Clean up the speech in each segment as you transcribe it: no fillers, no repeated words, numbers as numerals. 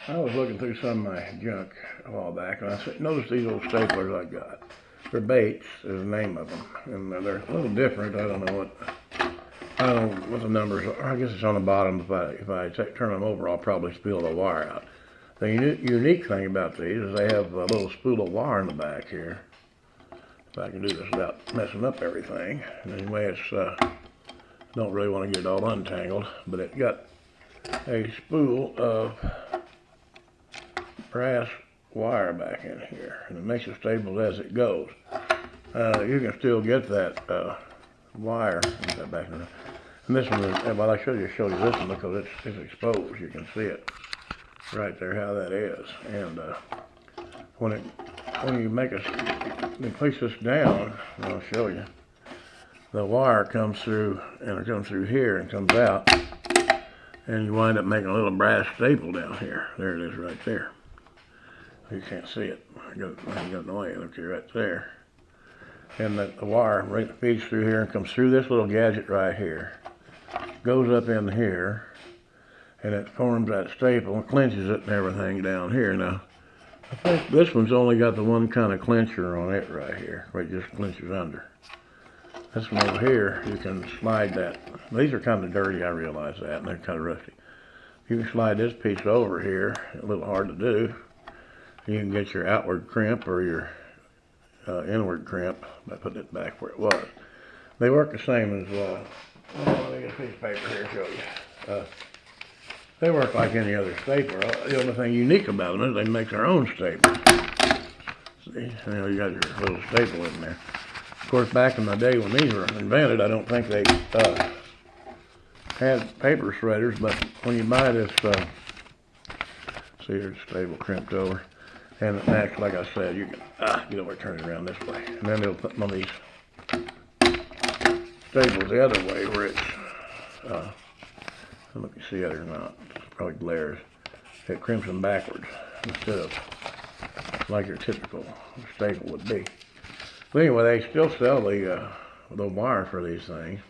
I was looking through some of my junk a while back, and I noticed these old staplers I got. They're Bates is the name of them, and they're a little different. I don't know what the numbers are. I guess it's on the bottom. If I turn them over, I'll probably spill the wire out. The unique thing about these is they have a little spool of wire in the back here. If I can do this without messing up everything. And anyway, don't really want to get it all untangled, but it got a spool of brass wire back in here, and it makes it stable as it goes. You can still get that wire. Get that back in there. And this one, well, I should just show you this one because it's exposed. You can see it right there how that is. And when you place this down, I'll show you. The wire comes through, and it comes through here and comes out, and you wind up making a little brass staple down here. There it is, right there. You can't see it. I got in the way. Look, right there. And the wire feeds through here and comes through this little gadget right here. Goes up in here, and it forms that staple and clenches it and everything down here. Now, I think this one's only got the one kind of clincher on it right here, where it just clinches under. This one over here, you can slide that. These are kind of dirty, I realize that, and they're kind of rusty. You can slide this piece over here, a little hard to do. You can get your outward crimp or your inward crimp by putting it back where it was. They work the same as, let me get a piece of paper here to show you. They work like any other stapler. The only thing unique about them is they make their own staples. See, you got your little staple in there. Of course, back in the day when these were invented, I don't think they had paper shredders, but when you buy this, see here's the staple crimped over, and next, like I said, you can get over, turn it around this way, and then they'll put one of these staples the other way where it's, I don't know if you see it or not, it probably glares. It crimps them backwards instead of like your typical staple would be. But anyway, they still sell the wire for these things,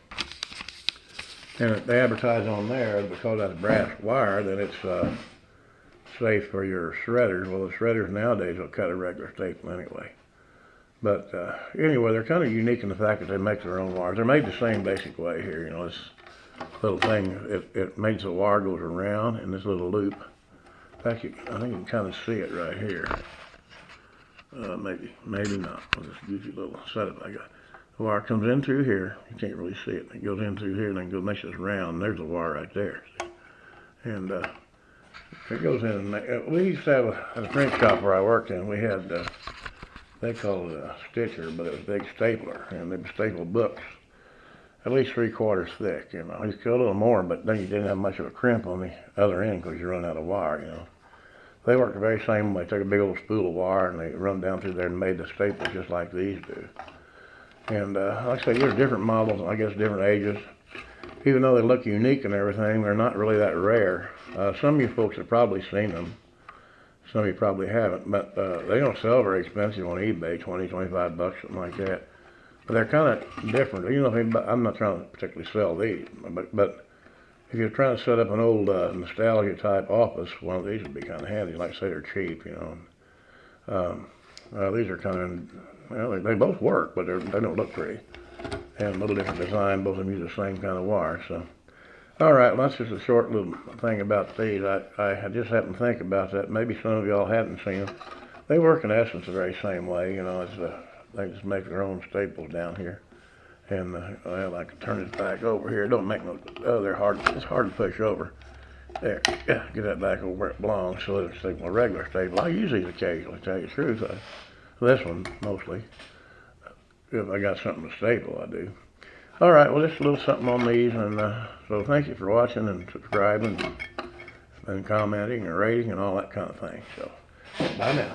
and they advertise on there because that's brass wire that it's safe for your shredders. Well, the shredders nowadays will cut a regular staple anyway. But anyway, they're kind of unique in the fact that they make their own wires. They're made the same basic way here. You know, this little thing, it makes the wire goes around in this little loop. In fact, I think you can kind of see it right here. Maybe not. I'll just give you a little setup I got. The wire comes in through here. You can't really see it. It goes in through here and then makes this round. There's the wire right there. See? And it goes in. We used to have at a print shop where I worked in. We had they called it a stitcher, but it was a big stapler, and they would staple books at least 3/4 thick. You know, you could go a little more, but then you didn't have much of a crimp on the other end because you run out of wire. You know. They work the very same way. They took a big old spool of wire and they run down through there and made the staples just like these do. And like I say, there's different models, I guess different ages. Even though they look unique and everything, they're not really that rare. Some of you folks have probably seen them. Some of you probably haven't, but they don't sell very expensive on eBay, 20, 25 bucks, something like that. But they're kind of different. You know, I'm not trying to particularly sell these, but if you're trying to set up an old nostalgia type office, one of these would be kind of handy. Like I say, they're cheap, you know. These are kind of, well, they both work, but they don't look pretty. And a little different design. Both of them use the same kind of wire. So, all right, well, that's just a short little thing about these. I just happened to think about that. Maybe some of y'all hadn't seen them. They work in essence the very same way. You know, they just make their own staples down here. And well, I can turn it back over here. It don't make no. Oh, they're hard. It's hard to push over. There, yeah, get that back over where it belongs, so it's a regular staple. I use these occasionally, to tell you the truth. This one mostly. If I got something to staple, I do. All right, well, just a little something on these, and so thank you for watching and subscribing and commenting and rating and all that kind of thing. So, bye now.